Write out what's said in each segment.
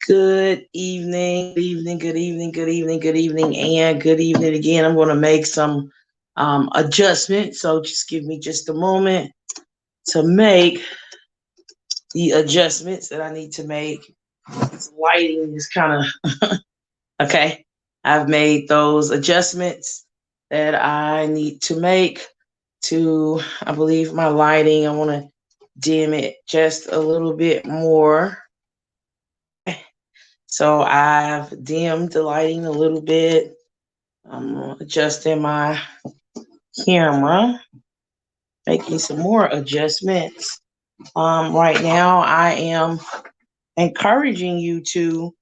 Good evening, good evening, good evening, good evening, and good evening again. I'm going to make some adjustments, so just give me just a moment to make the adjustments that I need to make. This lighting is kind of okay. I've made those adjustments that I need to make to, I believe, my lighting. I want to dim it just a little bit more. So I've dimmed the lighting a little bit. I'm adjusting my camera, making some more adjustments. Right now, I am encouraging you to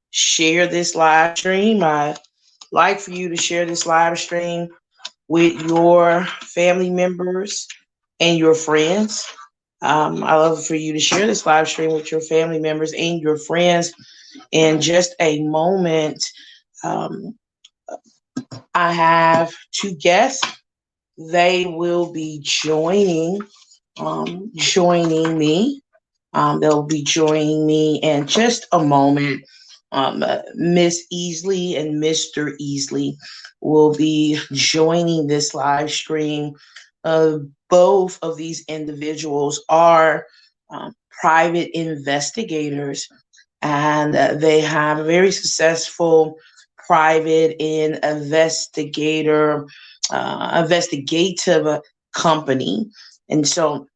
share this live stream. I'd like for you to share this live stream with your family members and your friends. I love for you to share this live stream with your family members and your friends. In just a moment, um, I have two guests. They will be joining me. They'll be joining me in just a moment. Miss Easley and Mr. Easley will be joining this live stream. Both of these individuals are private investigators, and they have a very successful private investigative company. And so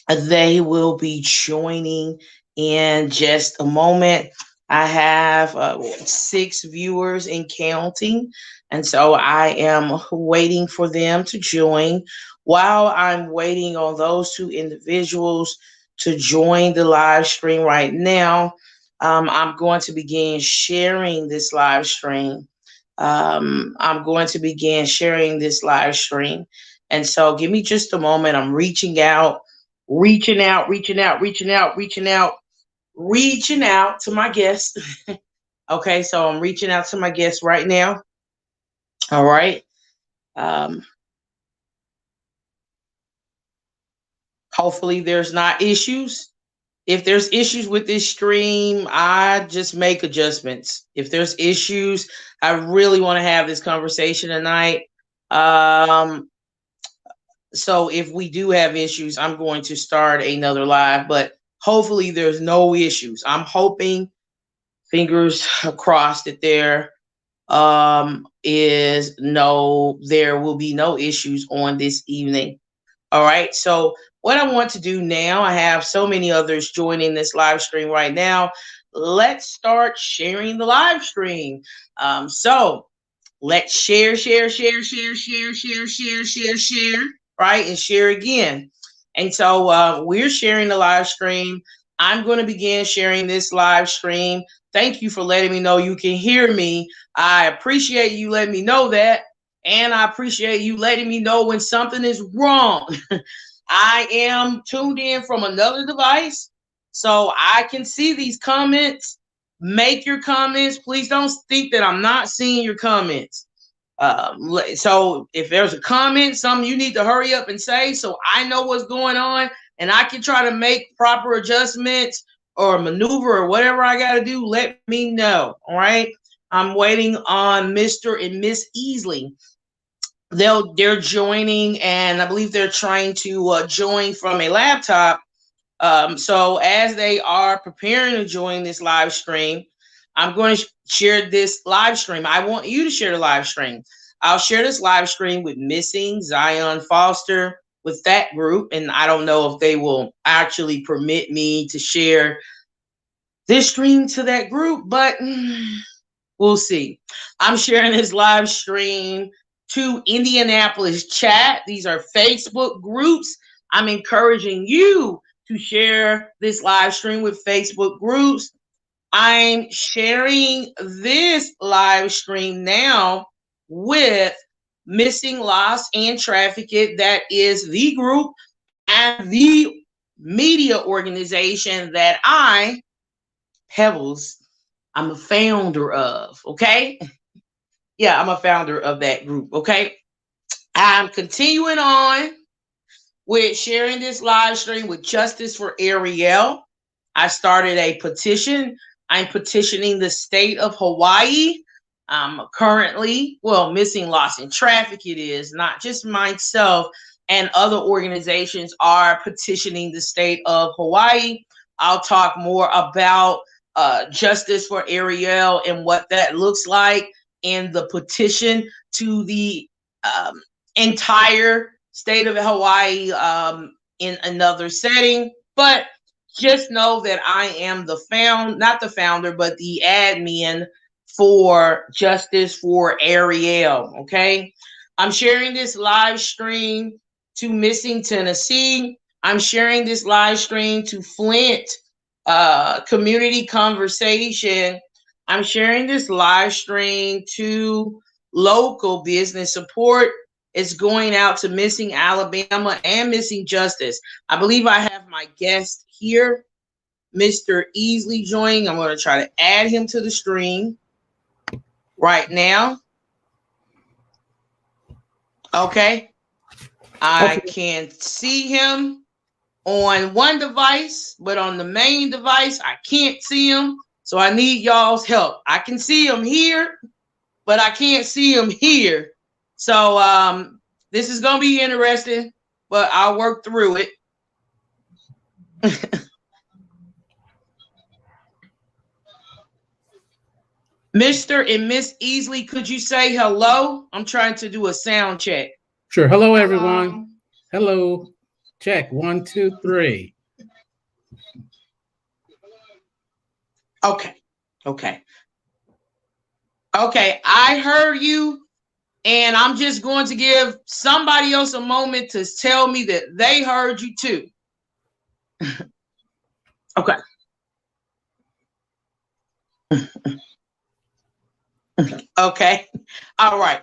they will be joining in just a moment. I have 6 viewers and counting. And so I am waiting for them to join. While I'm waiting on those 2 individuals to join the live stream right now, I'm going to begin sharing this live stream. I'm going to begin sharing this live stream. And so give me just a moment. I'm reaching out to my guests. Okay, so I'm reaching out to my guests right now. All right. Hopefully there's not issues. If there's issues with this stream, I just make adjustments. If there's issues, I really want to have this conversation tonight. So if we do have issues, I'm going to start another live, but hopefully there's no issues. I'm hoping, fingers crossed, that there will be no issues on this evening. All right. So what I want to do now, I have so many others joining this live stream right now. Let's start sharing the live stream. So let's share, right? And share again. And so we're sharing the live stream. I'm going to begin sharing this live stream. Thank you for letting me know you can hear me. I appreciate you letting me know that. And I appreciate you letting me know when something is wrong. I am tuned in from another device, so I can see these comments. Make your comments. Please don't think that I'm not seeing your comments. So if there's a comment, something you need to hurry up and say so I know what's going on and I can try to make proper adjustments or maneuver or whatever I got to do, let me know. All right. I'm waiting on Mr. and Miss Easley. They're joining, and I believe they're trying to join from a laptop. So as they are preparing to join this live stream, I'm going to share this live stream. I want you to share the live stream. I'll share this live stream with Missing Zion Foster, with that group, and I don't know if they will actually permit me to share this stream to that group, but we'll see. I'm sharing this live stream to Indianapolis chat. These are Facebook groups. I'm encouraging you to share this live stream with Facebook groups. I'm sharing this live stream now with Missing, Lost, and Trafficked. That is the group and the media organization that Pebbles, I'm a founder of, okay? Yeah, I'm a founder of that group, okay? I'm continuing on with sharing this live stream with Justice for Ariel. I started a petition I'm petitioning the state of Hawaii. Currently, well, missing, lost, and trafficked it is, not just myself, and other organizations are petitioning the state of Hawaii. I'll talk more about justice for Ariel and what that looks like in the petition to the entire state of Hawaii in another setting. But just know that I am not the founder, but the admin for Justice for Ariel. Okay. I'm sharing this live stream to Missing Tennessee. I'm sharing this live stream to Flint Community Conversation. I'm sharing this live stream to local business support. It's going out to Missing Alabama and Missing Justice. I believe I have my guest here, Mr. Easley, joining. I'm going to try to add him to the stream right now. Okay. I can see him on one device, but on the main device, I can't see him. So I need y'all's help. I can see him here, but I can't see him here. So this is going to be interesting, but I'll work through it. Mr. and Miss Easley, could you say hello? I'm trying to do a sound check. Sure. Hello, everyone. Hello. Check. 1, 2, 3. Okay. I heard you, and I'm just going to give somebody else a moment to tell me that they heard you too. Okay. Okay. All right.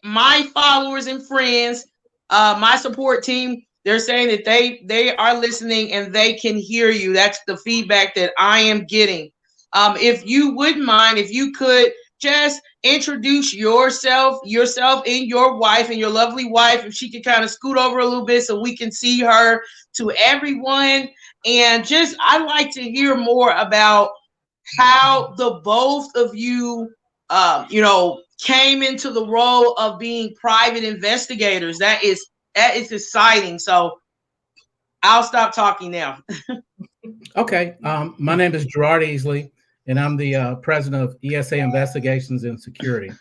My followers and friends, my support team, they're saying that they are listening and they can hear you. That's the feedback that I am getting. If you wouldn't mind, if you could just introduce yourself and your wife and your lovely wife, if she could kind of scoot over a little bit so we can see her, to everyone. And just, I'd like to hear more about how the both of you, came into the role of being private investigators. That is exciting. So I'll stop talking now. Okay. My name is Gerard Easley, and I'm the president of ESA Investigations and Security.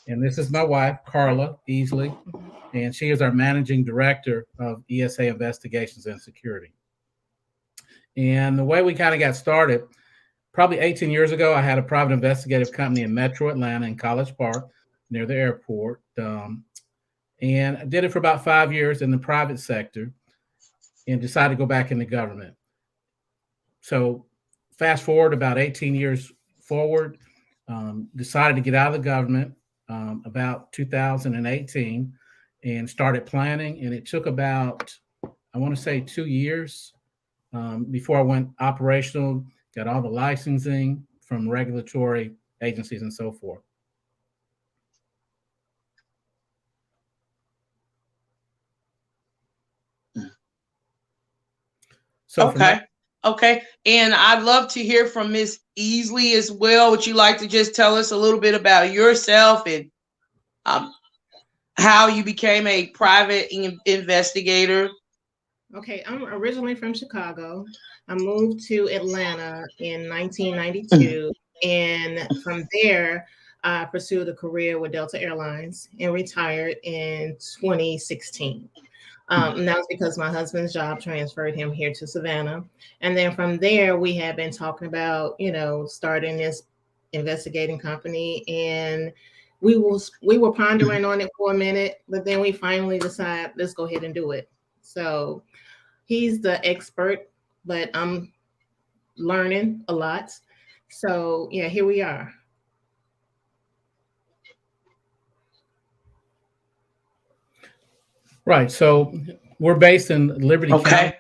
And this is my wife, Carla Easley, and she is our managing director of ESA Investigations and Security. And the way we kind of got started, probably 18 years ago, I had a private investigative company in Metro Atlanta in College Park near the airport. And I did it for about 5 years in the private sector and decided to go back into government. So fast forward about 18 years forward, decided to get out of the government about 2018 and started planning. And it took about, I want to say 2 years before I went operational, got all the licensing from regulatory agencies and so forth. So Okay. And I'd love to hear from Miss Easley as well. Would you like to just tell us a little bit about yourself and how you became a private investigator? Okay, I'm originally from Chicago. I moved to Atlanta in 1992, and from there, I pursued a career with Delta Airlines and retired in 2016. And that was because my husband's job transferred him here to Savannah. And then from there, we had been talking about, starting this investigating company. And we were pondering on it for a minute, but then we finally decided, let's go ahead and do it. So he's the expert, but I'm learning a lot. So yeah, here we are. Right. So we're based in Liberty County.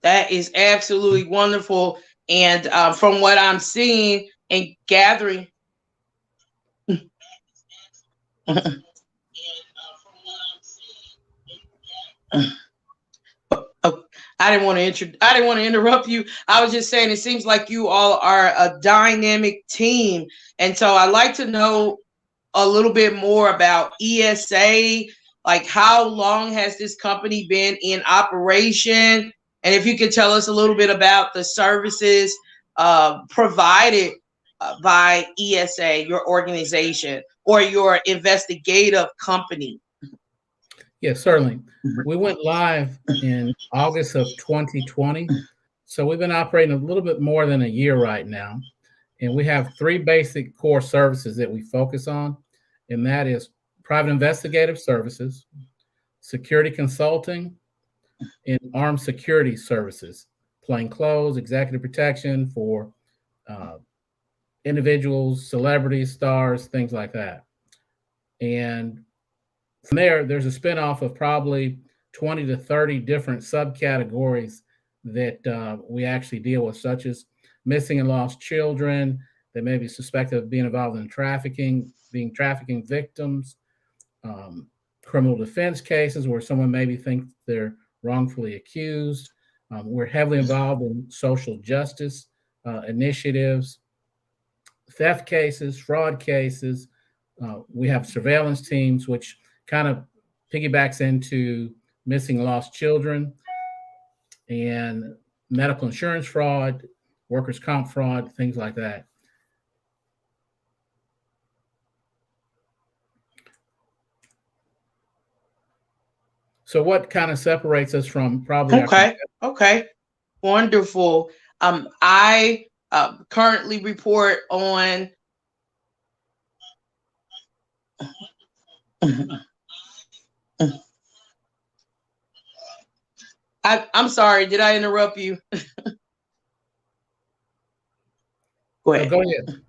That is absolutely wonderful. And from what I'm seeing and gathering, I I didn't want to interrupt you. I was just saying it seems like you all are a dynamic team, and so I'd like to know a little bit more about ESA. Like, how long has this company been in operation? And if you could tell us a little bit about the services provided by ESA, your organization, or your investigative company. Yes, certainly. We went live in August of 2020. So we've been operating a little bit more than a year right now. And we have three basic core services that we focus on, and that is private investigative services, security consulting, and armed security services, plain clothes, executive protection for individuals, celebrities, stars, things like that. And from there, there's a spinoff of probably 20 to 30 different subcategories that we actually deal with, such as missing and lost children that may be suspected of being involved in trafficking, being trafficking victims, criminal defense cases where someone maybe thinks they're wrongfully accused. We're heavily involved in social justice initiatives, theft cases, fraud cases. We have surveillance teams, which kind of piggybacks into missing and lost children and medical insurance fraud, workers' comp fraud, things like that. So what kind of separates us from probably Okay, wonderful. I currently report on I'm sorry, did I interrupt you? Go ahead. Go ahead.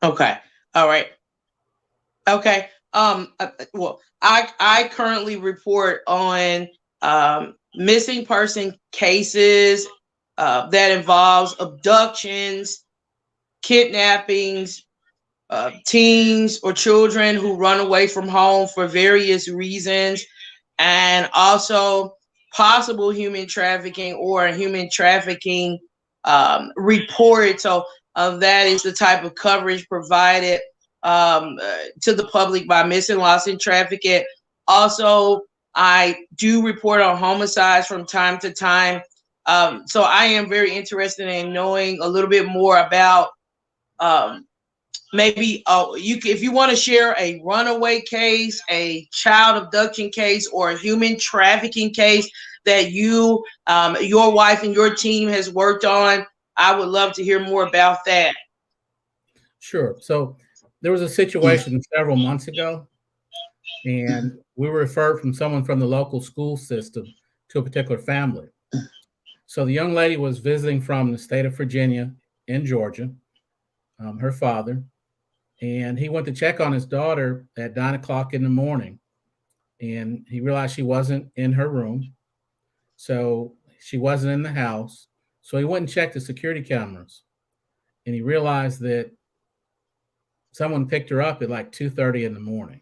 Okay. All right. Okay. Well, I currently report on missing person cases that involves abductions, kidnappings, teens or children who run away from home for various reasons, and also possible human trafficking or human trafficking report. So that is the type of coverage provided to the public by missing, lost, and trafficking. Also, I do report on homicides from time to time. So I am very interested in knowing a little bit more about maybe if you want to share a runaway case, a child abduction case, or a human trafficking case that you, your wife and your team has worked on. I would love to hear more about that. Sure. So there was a situation several months ago, and we were referred from someone from the local school system to a particular family. So the young lady was visiting from the state of Virginia in Georgia, her father, and he went to check on his daughter at 9 o'clock in the morning, and he realized she wasn't in her room. So she wasn't in the house. So he went and checked the security cameras, and he realized that someone picked her up at like 2:30 in the morning.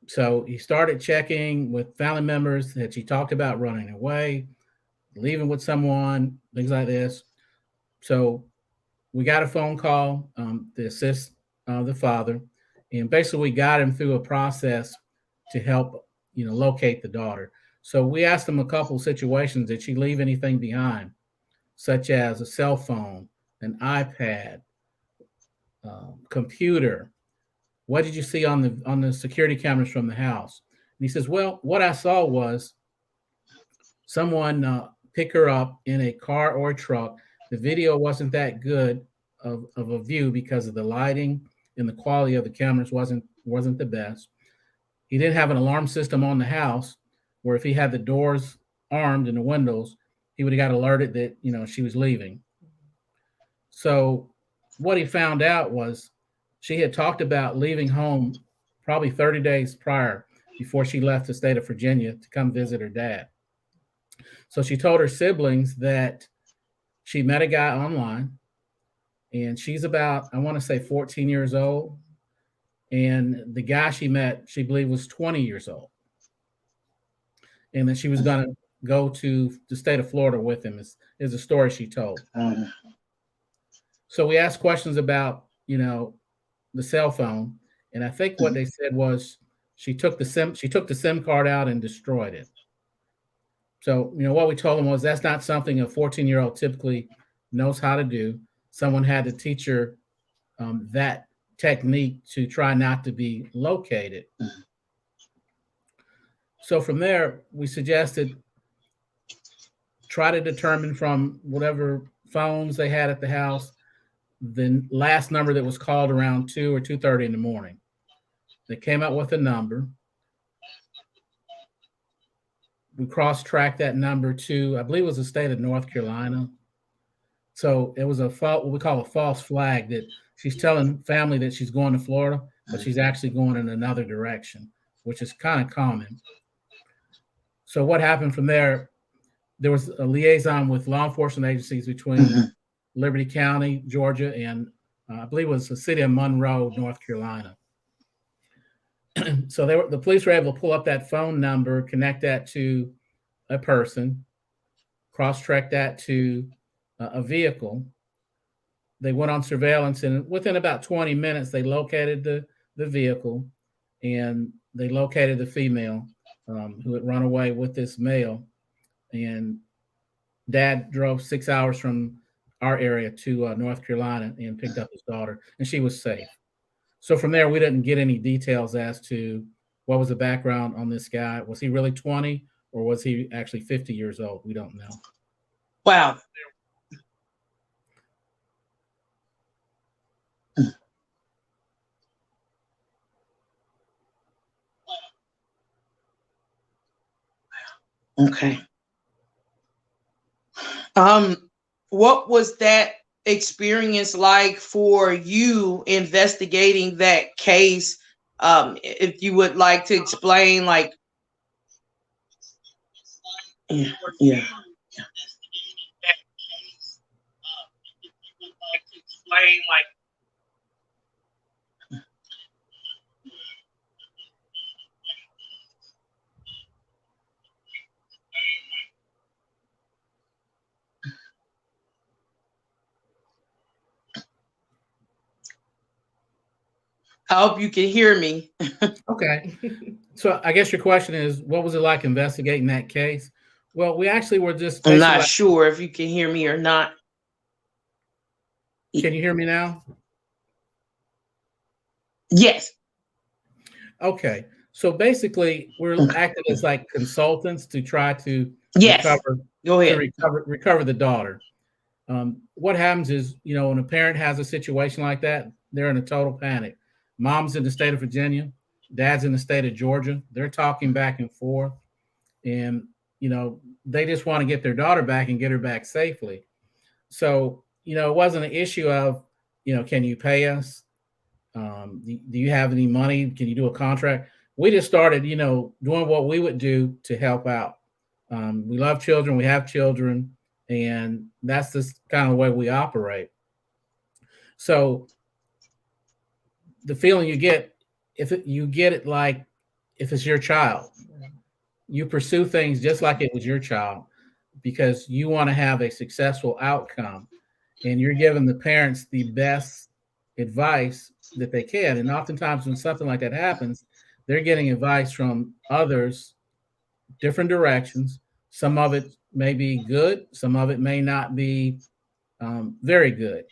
So he started checking with family members that she talked about running away, leaving with someone, things like this. So we got a phone call to assist the father, and basically we got him through a process to help, locate the daughter. So we asked him a couple of situations. Did she leave anything behind, such as a cell phone, an iPad, computer? What did you see on the security cameras from the house? And he says, well, what I saw was someone pick her up in a car or a truck. The video wasn't that good of a view because of the lighting, and the quality of the cameras wasn't the best. He didn't have an alarm system on the house where if he had the doors armed and the windows, he would have got alerted that, she was leaving. So what he found out was she had talked about leaving home probably 30 days prior, before she left the state of Virginia to come visit her dad. So she told her siblings that she met a guy online, and she's about, I want to say 14 years old. And the guy she met, she believed was 20 years old. And then she was going to go to the state of Florida with him, is a story she told. So we asked questions about, the cell phone. And I think what they said was she took the SIM card out and destroyed it. So, what we told them was that's not something a 14-year-old typically knows how to do. Someone had to teach her that technique to try not to be located. So from there, we suggested try to determine from whatever phones they had at the house, the last number that was called around 2 or 2:30 in the morning. They came out with a number. We cross-tracked that number to, I believe it was the state of North Carolina. So it was what we call a false flag, that she's telling family that she's going to Florida, but she's actually going in another direction, which is kind of common. So what happened from there, there was a liaison with law enforcement agencies between Liberty County, Georgia, and I believe it was the city of Monroe, North Carolina. So the police were able to pull up that phone number, connect that to a person, cross-track that to a vehicle. They went on surveillance, and within about 20 minutes, they located the vehicle, and they located the female who had run away with this male. And Dad drove 6 hours from our area to North Carolina and picked up his daughter, and she was safe. So from there, we didn't get any details as to what was the background on this guy. Was he really 20, or was he actually 50 years old? We don't know. Wow. Okay. What was that experience like for you investigating that case? If you would like to explain, like, yeah. I hope you can hear me. Okay. So I guess your question is, what was it like investigating that case? Well, we actually were just... I'm not sure if you can hear me or not. Can you hear me now? Yes. Okay. So basically, we're acting as like consultants to try to recover the daughter. What happens is, when a parent has a situation like that, they're in a total panic. Mom's in the state of Virginia, dad's in the state of Georgia. They're talking back and forth, and they just want to get their daughter back and get her back safely. So it wasn't an issue of can you pay us? Do you have any money? Can you do a contract? We just started doing what we would do to help out. We love children, we have children, and that's just kind of the way we operate. So the feeling you get, if it's your child, you pursue things just like it was your child, because you want to have a successful outcome, and you're giving the parents the best advice that they can. And oftentimes when something like that happens, they're getting advice from others, different directions. Some of it may be good, some of it may not be very good.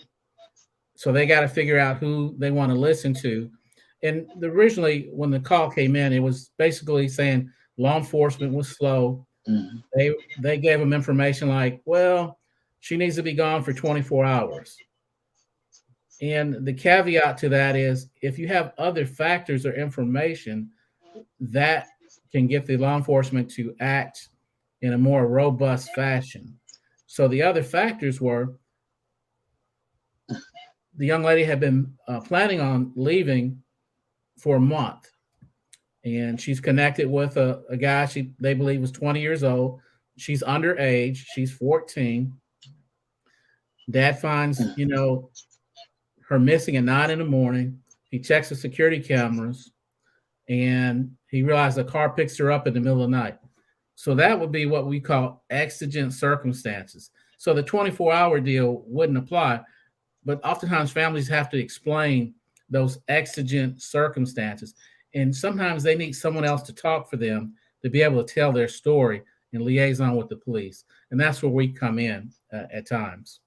So they got to figure out who they want to listen to. And originally, when the call came in, it was basically saying law enforcement was slow. They gave them information like, well, she needs to be gone for 24 hours. And the caveat to that is, if you have other factors or information, that can get the law enforcement to act in a more robust fashion. So the other factors were, the young lady had been planning on leaving for a month, and she's connected with a guy they believe was 20 years old. She's underage. She's 14. Dad finds, her missing at 9 in the morning, He checks the security cameras, and he realized a car picks her up in the middle of the night. So that would be what we call exigent circumstances. So the 24-hour deal wouldn't apply, but oftentimes families have to explain those exigent circumstances. And sometimes they need someone else to talk for them to be able to tell their story in liaison with the police. And that's where we come in at times.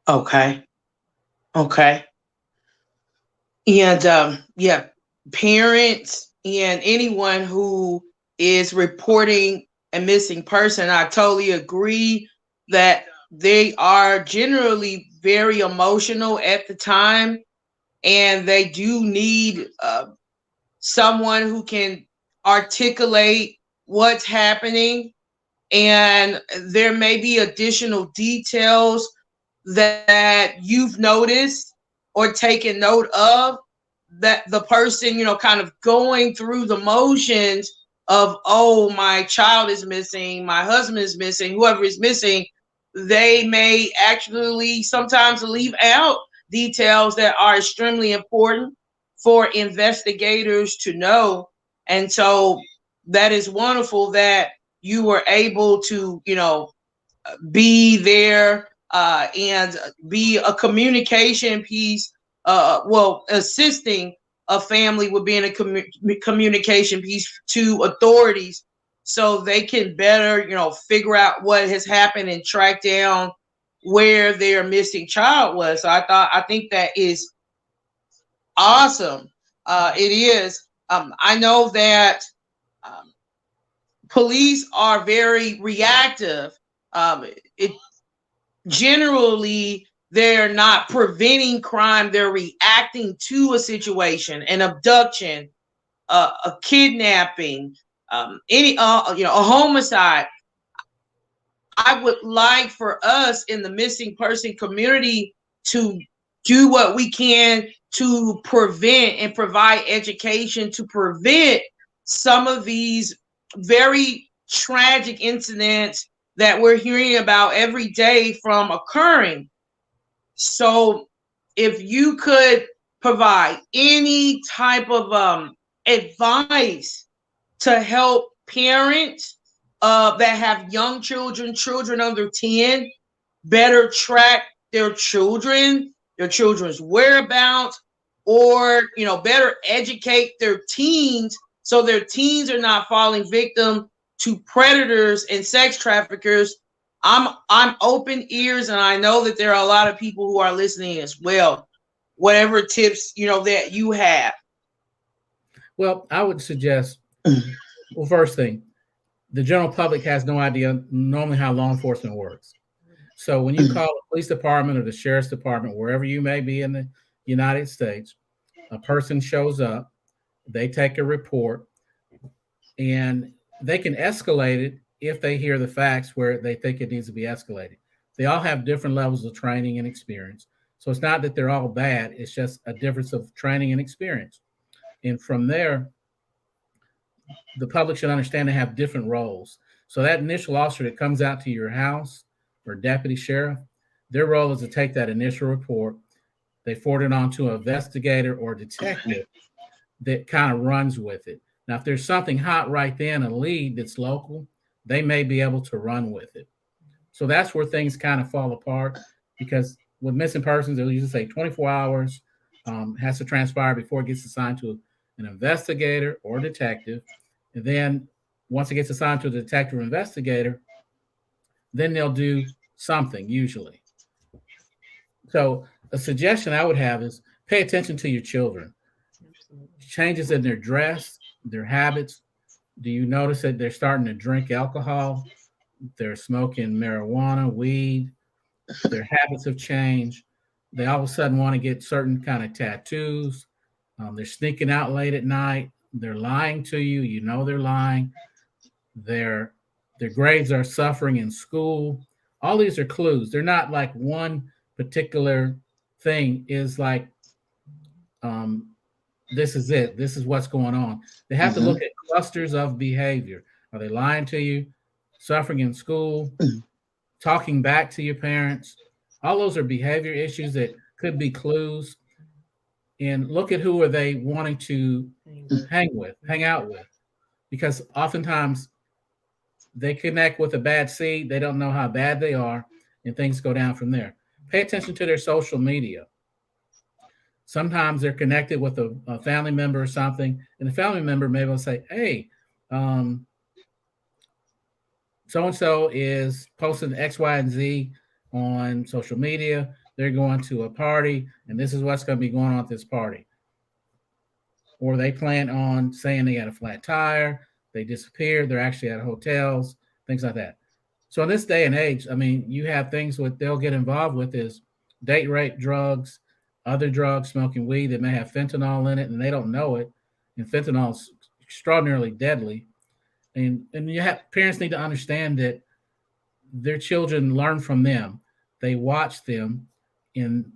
Okay. Okay. And yeah, parents and anyone who is reporting a missing person, I totally agree that they are generally very emotional at the time, and they do need someone who can articulate what's happening. And there may be additional details that you've noticed or taken note of, that the person, kind of going through the motions of, oh, my child is missing, my husband is missing, whoever is missing, they may actually sometimes leave out details that are extremely important for investigators to know. And so that is wonderful that you were able to, be there and be a communication piece, assisting a family with being a communication piece to authorities so they can better, figure out what has happened and track down where their missing child was. So I think that is awesome. It is. I know that police are very reactive. It generally, they're not preventing crime, they're reacting to a situation, an abduction, a kidnapping, a homicide. I would like for us in the missing person community to do what we can to prevent and provide education to prevent some of these very tragic incidents that we're hearing about every day from occurring. So if you could provide any type of advice to help parents that have young children, children under 10, better track their children's whereabouts, or better educate their teens so their teens are not falling victim to predators and sex traffickers, I'm open ears, and I know that there are a lot of people who are listening as well. Whatever tips that you have. Well, I would suggest, well, first thing, the general public has no idea normally how law enforcement works. So when you call the police department or the sheriff's department, wherever you may be in the United States, a person shows up, they take a report, and they can escalate it if they hear the facts where they think it needs to be escalated. They all have different levels of training and experience. So it's not that they're all bad, it's just a difference of training and experience. And from there, the public should understand they have different roles. So that initial officer that comes out to your house, or deputy sheriff, their role is to take that initial report, they forward it on to an investigator or detective that kind of runs with it. Now, if there's something hot right then, a lead that's local, they may be able to run with it. So that's where things kind of fall apart, because with missing persons, they'll usually say 24 hours has to transpire before it gets assigned to an investigator or detective. And then once it gets assigned to a detective or investigator, then they'll do something usually. So a suggestion I would have is pay attention to your children. Changes in their dress, their habits. Do you notice that they're starting to drink alcohol? They're smoking marijuana, weed. Their habits have changed. They all of a sudden want to get certain kind of tattoos. They're sneaking out late at night. They're lying to you. You know they're lying. Their grades are suffering in school. All these are clues. They're not like one particular thing is like, this is it. This is what's going on. They have to look at clusters of behavior. Are they lying to you? Suffering in school? Talking back to your parents? All those are behavior issues that could be clues. And look at who are they wanting to hang out with. Because oftentimes they connect with a bad seed. They don't know how bad they are, and things go down from there. Pay attention to their social media. Sometimes they're connected with a family member or something, and the family member may well say, hey, so-and-so is posting X, Y, and Z on social media. They're going to a party, and this is what's going to be going on at this party. Or they plan on saying they had a flat tire, they disappeared, they're actually at hotels, things like that. So in this day and age, I mean, you have things what they'll get involved with is date rape, drugs, other drugs, smoking weed that may have fentanyl in it, and they don't know it. And fentanyl is extraordinarily deadly. And you have parents need to understand that their children learn from them. They watch them, and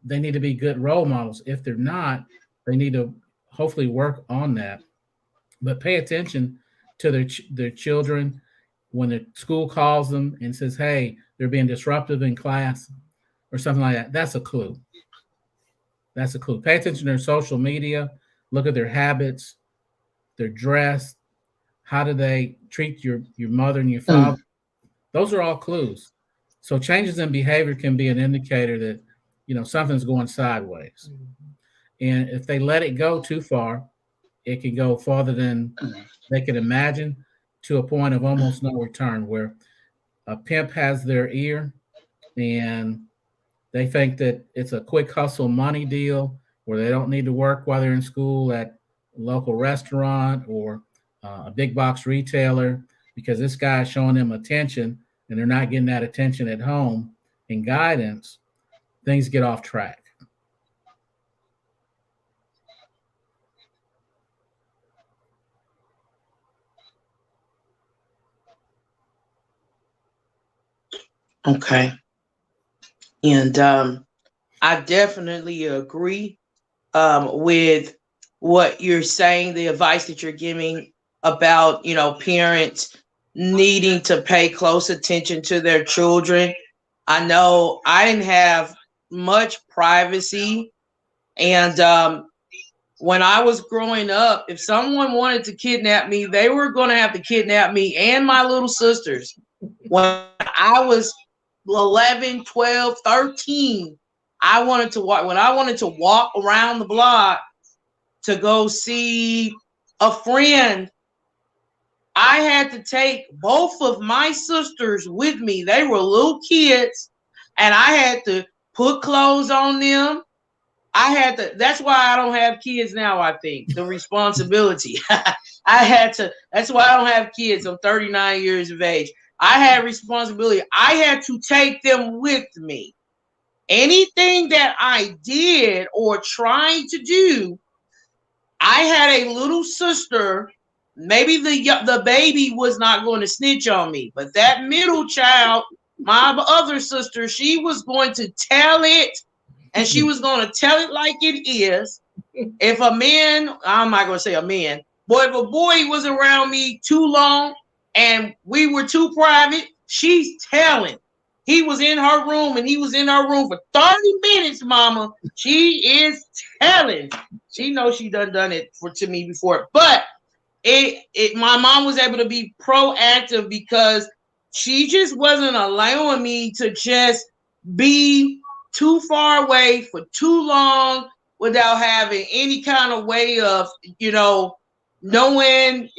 they need to be good role models. If they're not, they need to hopefully work on that. But pay attention to their children when the school calls them and says, hey, they're being disruptive in class or something like that. That's a clue. That's a clue. Pay attention to their social media. Look at their habits, their dress. How do they treat your mother and your father? Those are all clues. So changes in behavior can be an indicator that, something's going sideways. And if they let it go too far, it can go farther than they can imagine, to a point of almost no return, where a pimp has their ear and they think that it's a quick hustle money deal where they don't need to work while they're in school at a local restaurant or a big box retailer, because this guy is showing them attention and they're not getting that attention at home and guidance. Things get off track. Okay. And I definitely agree with what you're saying, the advice that you're giving about, parents needing to pay close attention to their children. I know I didn't have much privacy. And when I was growing up, if someone wanted to kidnap me, they were going to have to kidnap me and my little sisters. When I was 11, 12, 13, when I wanted to walk around the block to go see a friend, I had to take both of my sisters with me. They were little kids, and I had to put clothes on them. That's why I don't have kids now, I think. The responsibility. That's why I don't have kids. I'm 39 years of age. I had responsibility. I had to take them with me. Anything that I did or tried to do, I had a little sister. Maybe the baby was not going to snitch on me, but that middle child, my other sister, she was going to tell it, and she was going to tell it like it is. If a man, I'm not going to say a man, but if a boy was around me too long and we were too private, she's telling. He was in her room and he was in her room for 30 minutes, mama. She is telling. She knows she done it to me before. But my mom was able to be proactive because she just wasn't allowing me to just be too far away for too long without having any kind of way of, knowing,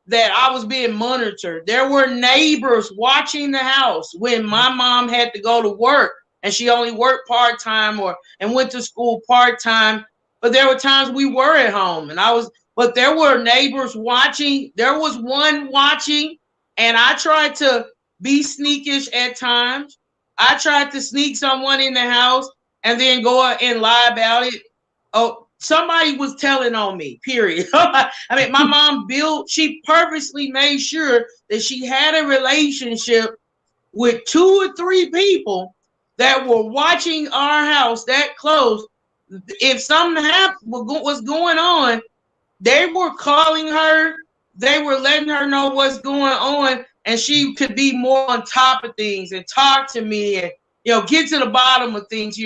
that I was being monitored. There were neighbors watching the house when my mom had to go to work, and she only worked part-time and went to school part-time. But there were times we were at home but there were neighbors watching. There was one watching, and I tried to be sneakish at times. I tried to sneak someone in the house and then go and lie about it. Oh, somebody was telling on me, period. I mean, my mom she purposely made sure that she had a relationship with 2 or 3 people that were watching our house that close. If something was going on, they were calling her. they were letting her know what's going on, and she could be more on top of things and talk to me and, get to the bottom of things.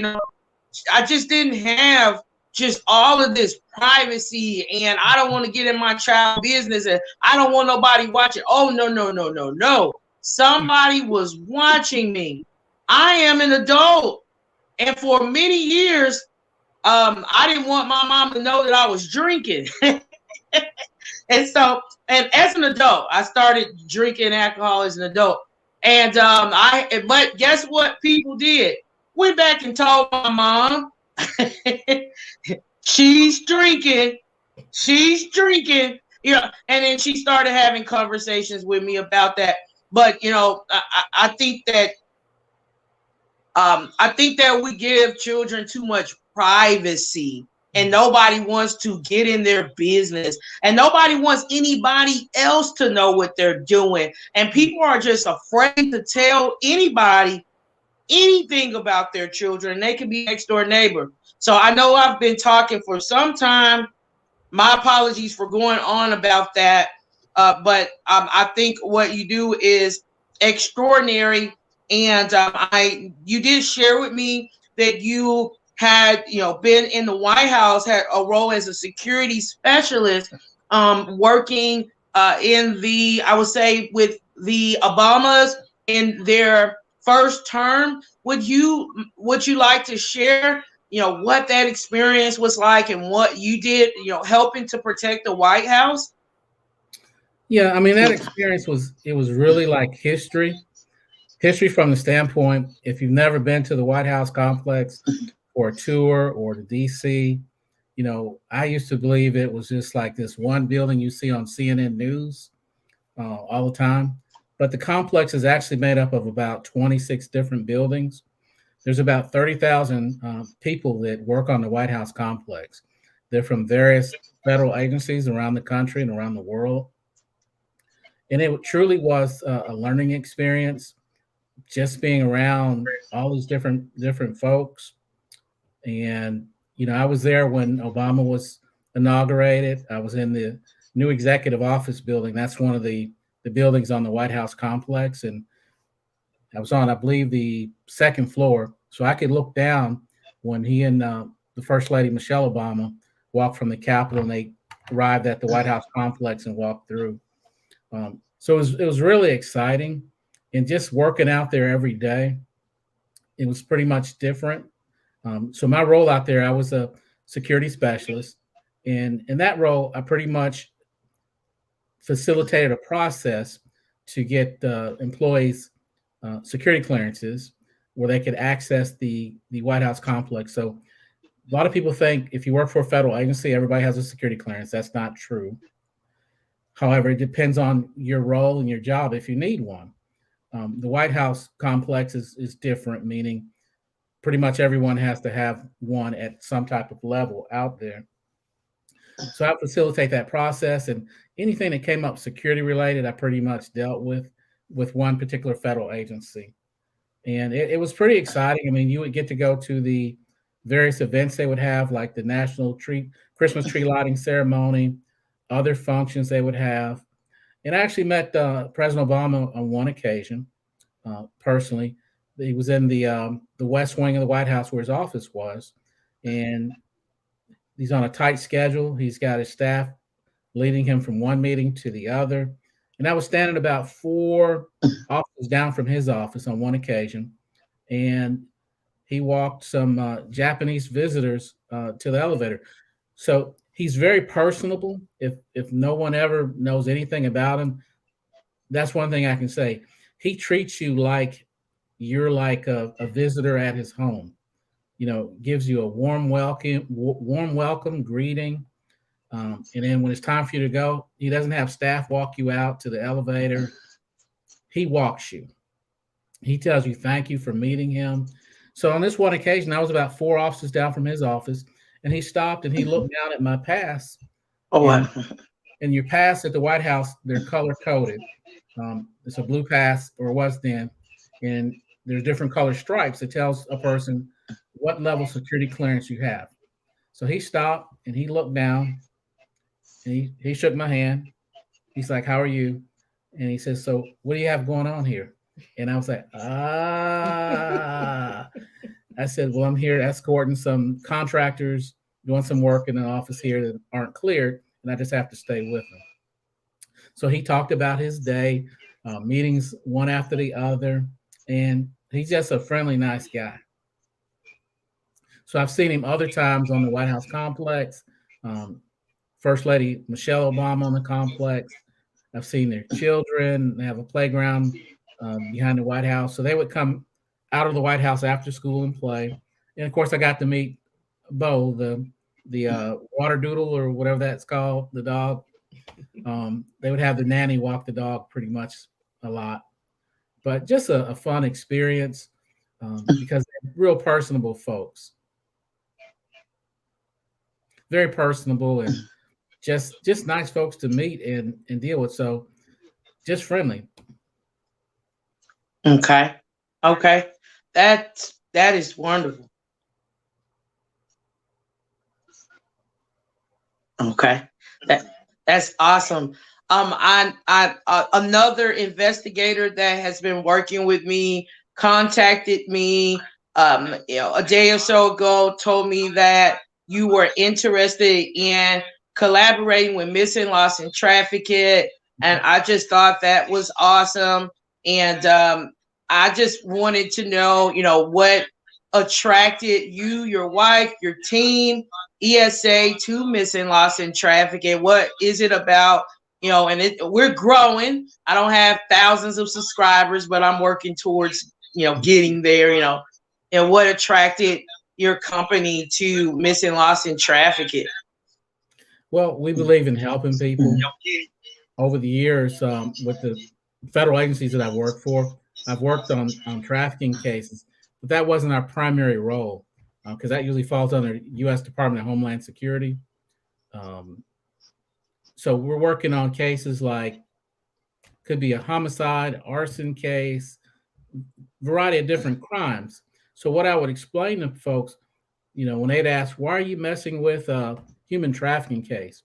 I just didn't have just all of this privacy, and I don't want to get in my child business, and I don't want nobody watching. Oh, no, no, no, no, no. Somebody was watching me. I am an adult. And for many years, I didn't want my mom to know that I was drinking. And as an adult, I started drinking alcohol as an adult. And but guess what people did? Went back and told my mom, she's drinking. And then she started having conversations with me about that. But, I think that we give children too much privacy, and nobody wants to get in their business, and nobody wants anybody else to know what they're doing. And people are just afraid to tell anybody anything about their children. They can be next door neighbor. So I know I've been talking for some time. My apologies for going on about that. But I think what you do is extraordinary. And you did share with me that you had, been in the White House, had a role as a security specialist, working I would say, with the Obamas in their first term. Would you like to share, what that experience was like and what you did, helping to protect the White House? Yeah, I mean, that experience was really like history from the standpoint, if you've never been to the White House complex or a tour or to DC, I used to believe it was just like this one building you see on CNN News all the time. But the complex is actually made up of about 26 different buildings. There's about 30,000 people that work on the White House complex. They're from various federal agencies around the country and around the world. And it truly was a learning experience, just being around all these different folks. And, I was there when Obama was inaugurated. I was in the new executive office building. That's one of the buildings on the White House complex. And I was on, I believe, the second floor. So I could look down when he and the First Lady, Michelle Obama, walked from the Capitol, and they arrived at the White House complex and walked through. So it was really exciting. And just working out there every day, it was pretty much different. So my role out there, I was a security specialist. And in that role, I pretty much facilitated a process to get employees security clearances where they could access the White House complex. So a lot of people think if you work for a federal agency, everybody has a security clearance. That's not true. However, it depends on your role and your job if you need one. The White House complex is different, meaning pretty much everyone has to have one at some type of level out there. So I facilitate that process, and anything that came up security related, I pretty much dealt with one particular federal agency. And it was pretty exciting. I mean, you would get to go to the various events they would have, like the National Christmas tree lighting ceremony, other functions they would have. And I actually met President Obama on one occasion personally. He was in the West Wing of the White House where his office was, and he's on a tight schedule. He's got his staff leading him from one meeting to the other. And I was standing about 4 offices down from his office on one occasion, and he walked some Japanese visitors to the elevator. So he's very personable. If no one ever knows anything about him, that's one thing I can say. He treats you like you're like a visitor at his home. Gives you a warm welcome greeting. And then when it's time for you to go, he doesn't have staff walk you out to the elevator. He walks you. He tells you thank you for meeting him. So on this one occasion, I was about 4 offices down from his office, and he stopped and he looked down at my pass. Oh, wow. And your pass at the White House, they're color coded. It's a blue pass, or was then, and there's different color stripes that tells a person what level security clearance you have. So he stopped and he looked down and he shook my hand He's like, "How are you?" And he says, "So what do you have going on here?" And I was like, "Ah." I said, "Well, I'm here escorting some contractors doing some work in an office here that aren't cleared, and I just have to stay with them." So he talked about his day, meetings one after the other, and he's just a friendly, nice guy. So I've seen him other times on the White House complex, um, First Lady Michelle Obama on the complex. I've seen their children. They have a playground behind the White House. So they would come out of the White House after school and play. And of course, I got to meet Bo, the water doodle or whatever that's called, the dog. They would have the nanny walk the dog pretty much a lot, but just a fun experience because they're real personable folks, very personable and just nice folks to meet and deal with. So just friendly. Okay. Okay. That is wonderful. Okay. That's awesome. Another investigator that has been working with me contacted me a day or so ago, told me that you were interested in collaborating with Missing, Lost, and Trafficked, and I just thought that was awesome. And I just wanted to know, what attracted you, your wife, your team, ESA to Missing, Lost, and Trafficking. What is it about? And we're growing. I don't have thousands of subscribers, but I'm working towards, getting there, and what attracted your company to Missing, Lost, and Trafficking? Well, we believe in helping people. Over the years, with the federal agencies that I've worked for, I've worked on trafficking cases, but that wasn't our primary role because that usually falls under U.S. Department of Homeland Security. So we're working on cases like could be a homicide, arson case, variety of different crimes. So what I would explain to folks, when they'd ask, why are you messing with a human trafficking case?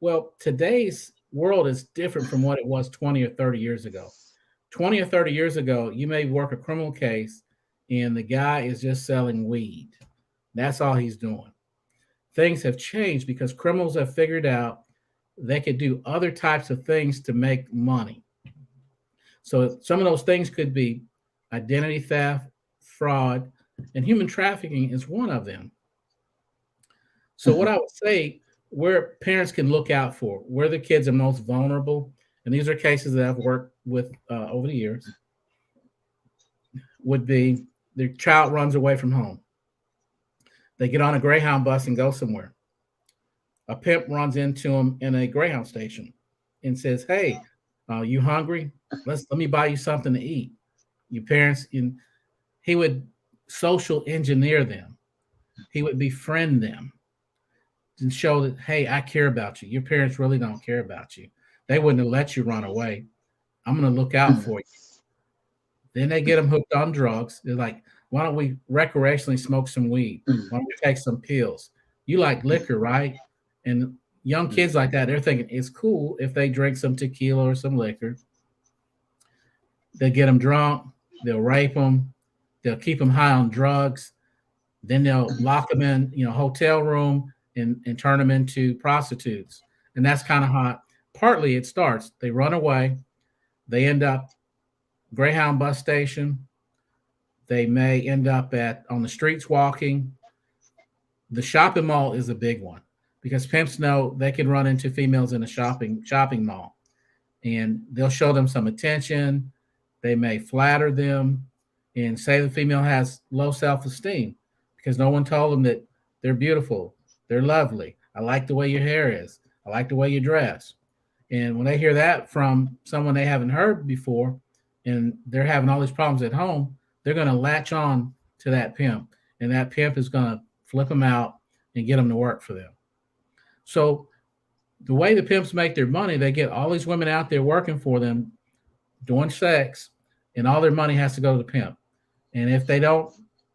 Well, today's world is different from what it was 20 or 30 years ago. 20 or 30 years ago, you may work a criminal case and the guy is just selling weed. That's all he's doing. Things have changed because criminals have figured out they could do other types of things to make money. So some of those things could be identity theft, fraud, and human trafficking is one of them. So what I would say, where parents can look out for, where the kids are most vulnerable, and these are cases that I've worked with over the years, would be their child runs away from home. They get on a Greyhound bus and go somewhere. A pimp runs into them in a Greyhound station and says, "Hey, you hungry? Let me buy you something to eat." Your parents, he would social engineer them. He would befriend them and show that, hey, I care about you. Your parents really don't care about you. They wouldn't have let you run away. I'm going to look out for you. Then they get them hooked on drugs. They're like, why don't we recreationally smoke some weed? Why don't we take some pills? You like liquor, right? And young kids like that, they're thinking it's cool if they drink some tequila or some liquor. They'll get them drunk. They'll rape them. They'll keep them high on drugs. Then they'll lock them in, hotel room and turn them into prostitutes. And that's kind of how partly it starts. They run away. They end up Greyhound bus station. They may end up on the streets walking. The shopping mall is a big one because pimps know they can run into females in a shopping mall, and they'll show them some attention. They may flatter them and say the female has low self-esteem because no one told them that they're beautiful, they're lovely. I like the way your hair is. I like the way you dress. And when they hear that from someone they haven't heard before, and they're having all these problems at home, they're going to latch on to that pimp, and that pimp is going to flip them out and get them to work for them. So the way the pimps make their money, they get all these women out there working for them, doing sex, and all their money has to go to the pimp. And if they don't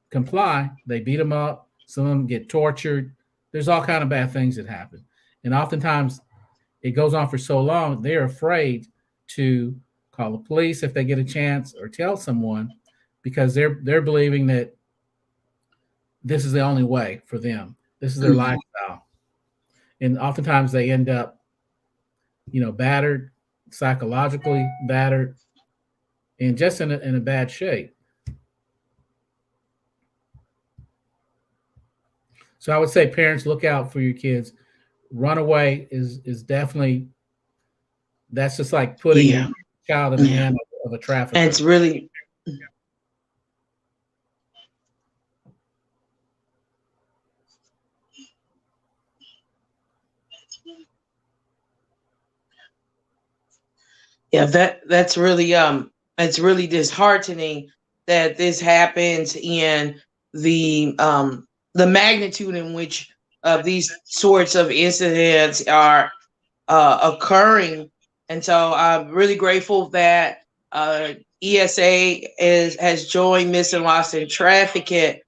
comply, they beat them up. Some of them get tortured. There's all kind of bad things that happen. And oftentimes it goes on for so long, they're afraid to call the police if they get a chance or tell someone, because they're believing that this is the only way for them. This is their lifestyle. And oftentimes they end up, battered, psychologically battered, and just in a bad shape. So I would say, parents, look out for your kids. Runaway is definitely, that's just like putting your child in the hand of a trafficker. And it's really, yeah, that's really it's really disheartening that this happens, in the magnitude in which these sorts of incidents are occurring. And so I'm really grateful that ESA has joined Missing, Lost, and Trafficked.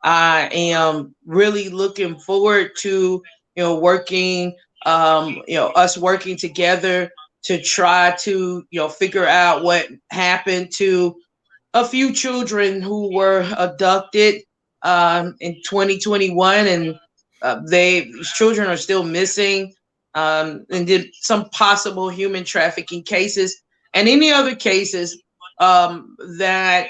I am really looking forward to working us working together to try to figure out what happened to a few children who were abducted in 2021, and these children are still missing, and did some possible human trafficking cases and any other cases that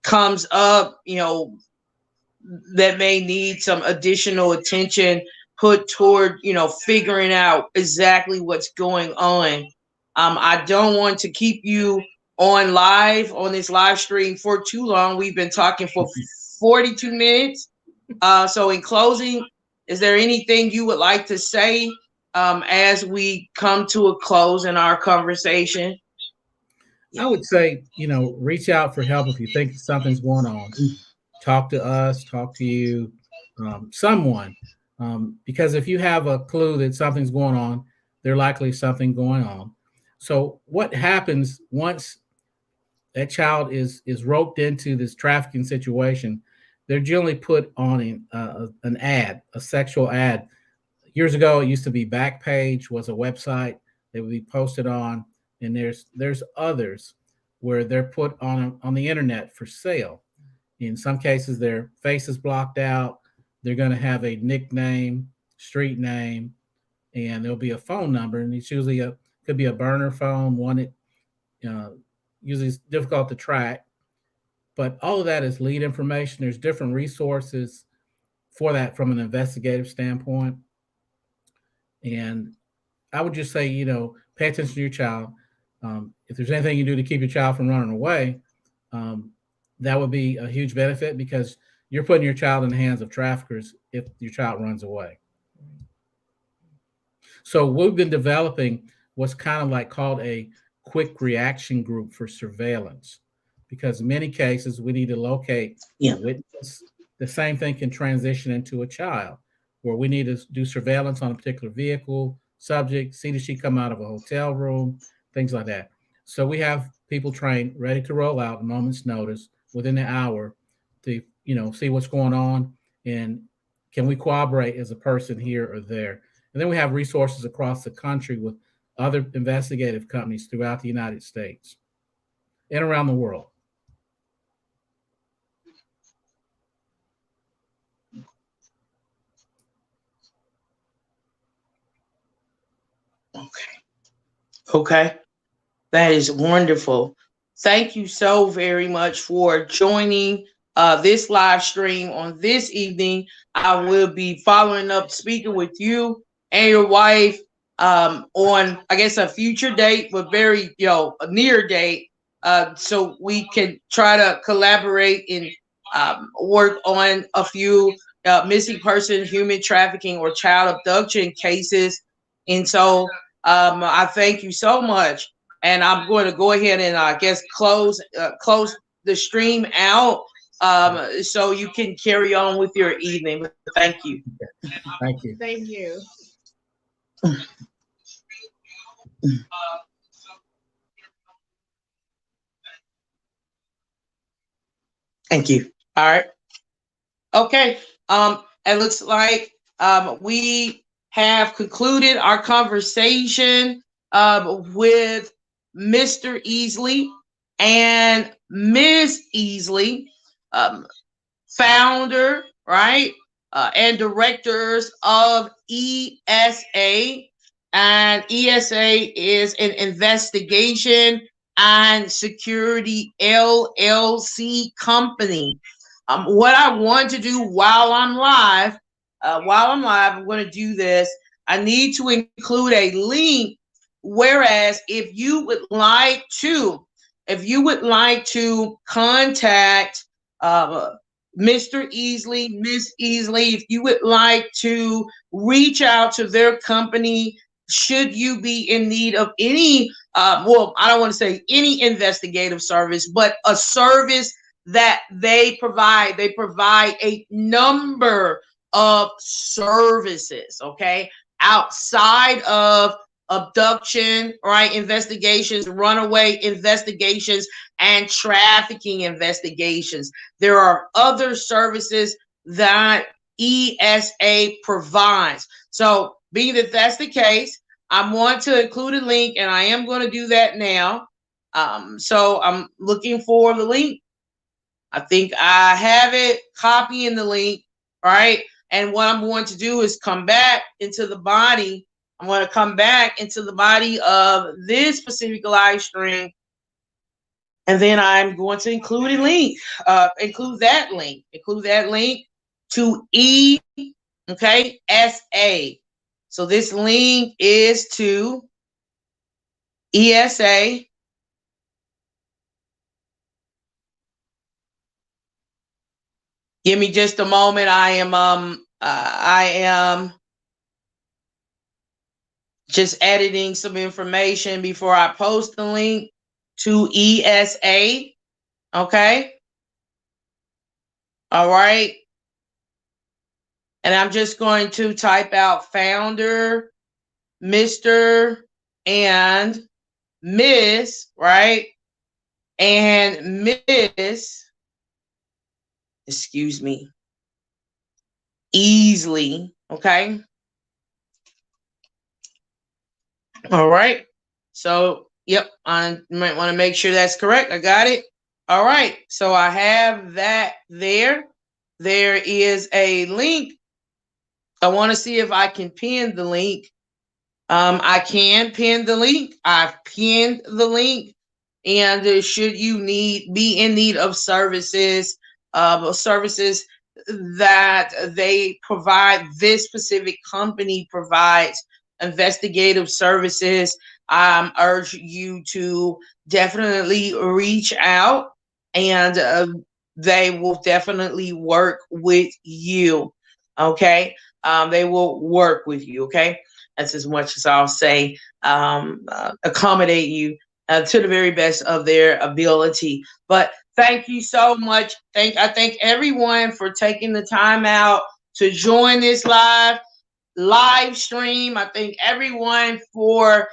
comes up, that may need some additional attention put toward figuring out exactly what's going on. I don't want to keep you on this live stream for too long. We've been talking for 42 minutes. So in closing, is there anything you would like to say as we come to a close in our conversation? I would say, reach out for help if you think something's going on. Talk to us, talk to you, someone. Because if you have a clue that something's going on, there's likely something going on. So what happens once that child is roped into this trafficking situation? They're generally put on an ad, a sexual ad. Years ago, it used to be Backpage was a website that would be posted on, and there's others where they're put on the internet for sale. In some cases, their face is blocked out. They're going to have a nickname, street name, and there'll be a phone number, and it's usually could be a burner phone, one that usually is difficult to track. But all of that is lead information. There's different resources for that from an investigative standpoint. And I would just say, pay attention to your child. If there's anything you do to keep your child from running away, that would be a huge benefit, because you're putting your child in the hands of traffickers if your child runs away. So we've been developing what's kind of like called a quick reaction group for surveillance, because in many cases we need to locate a witness. The same thing can transition into a child, where we need to do surveillance on a particular vehicle, subject, see did she come out of a hotel room, things like that. So we have people trained, ready to roll out at a moment's notice within an hour to see what's going on, and can we corroborate as a person here or there. And then we have resources across the country with other investigative companies throughout the United States and around the world. Okay. That is wonderful. Thank you so very much for joining this live stream on this evening. I will be following up speaking with you and your wife on, I guess, a future date, but very, a near date, so we can try to collaborate and work on a few missing person, human trafficking, or child abduction cases. And so I thank you so much. And I'm going to go ahead and I guess close the stream out, so you can carry on with your evening. Thank you. Thank you. Thank you. Thank you. All right. Okay. It looks like we have concluded our conversation with Mr. Easley and Ms. Easley, founder, right, and directors of ESA. And ESA is an investigation and security LLC company. What I want to do while I'm live, I'm going to do this. I need to include a link. Whereas if you would like to contact Mr. Easley, Miss Easley, if you would like to reach out to their company, should you be in need of any, well, I don't want to say any investigative service, but a service that they provide. They provide a number of services, okay, outside of abduction, right, investigations, runaway investigations, and trafficking investigations. There are other services that ESA provides. So being that that's the case, I want to include a link, and I am going to do that now. So I'm looking for the link. I think I have it, copying the link, right? And what I'm going to do is come back into the body. I'm going to come back into the body of this specific live stream, and then I'm going to include a link, include that link to ESA. So this link is to ESA. Give me just a moment. I am just editing some information before I post the link to ESA. Okay. All right. And I'm just going to type out founder, Mr. and Miss, right? And Miss, excuse me, Easley, okay? All right. So, yep, I might want to make sure that's correct. I got it. All right. So I have that there. There is a link. I want to see if I can pin the link. I can pin the link. I've pinned the link. And should you be in need of services that they provide, this specific company provides investigative services, I urge you to definitely reach out, and they will definitely work with you. Okay. They will work with you. Okay. That's as much as I'll say. Accommodate you to the very best of their ability. But thank you so much. I thank everyone for taking the time out to join this live stream. I thank everyone for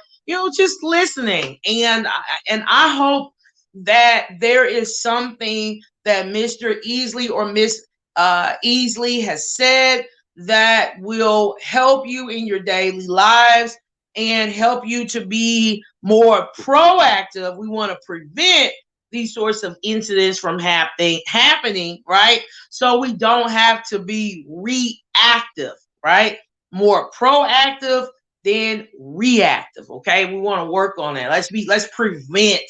just listening, and I hope that there is something that Mr. Easley or Miss Easley has said that will help you in your daily lives and help you to be more proactive. We want to prevent these sorts of incidents from happening, right? So we don't have to be reactive, right? More proactive than reactive, okay? We want to work on that. Let's prevent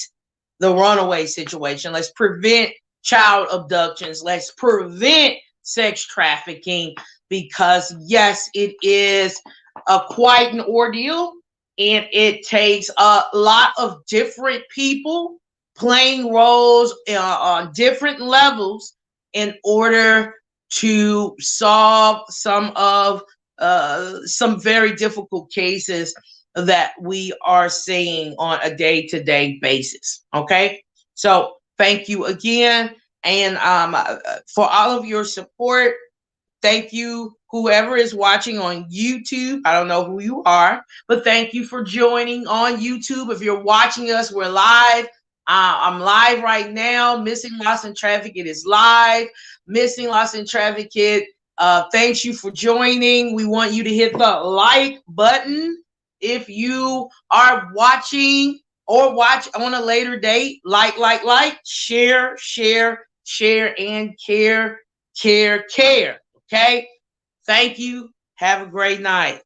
the runaway situation. Let's prevent child abductions. Let's prevent sex trafficking, because yes, it is quite an ordeal, and it takes a lot of different people playing roles on different levels in order to solve some very difficult cases that we are seeing on a day-to-day basis. Okay, so thank you again, and for all of your support. Thank you, whoever is watching on YouTube. I don't know who you are, but thank you for joining on YouTube. If you're watching us, we're live. I'm live right now. Missing, Lost, and Trafficked is live. Missing, Lost, and Trafficked Thanks you for joining. We want you to hit the like button if you are watching or watch on a later date. Like, share, and care. Okay? Thank you. Have a great night.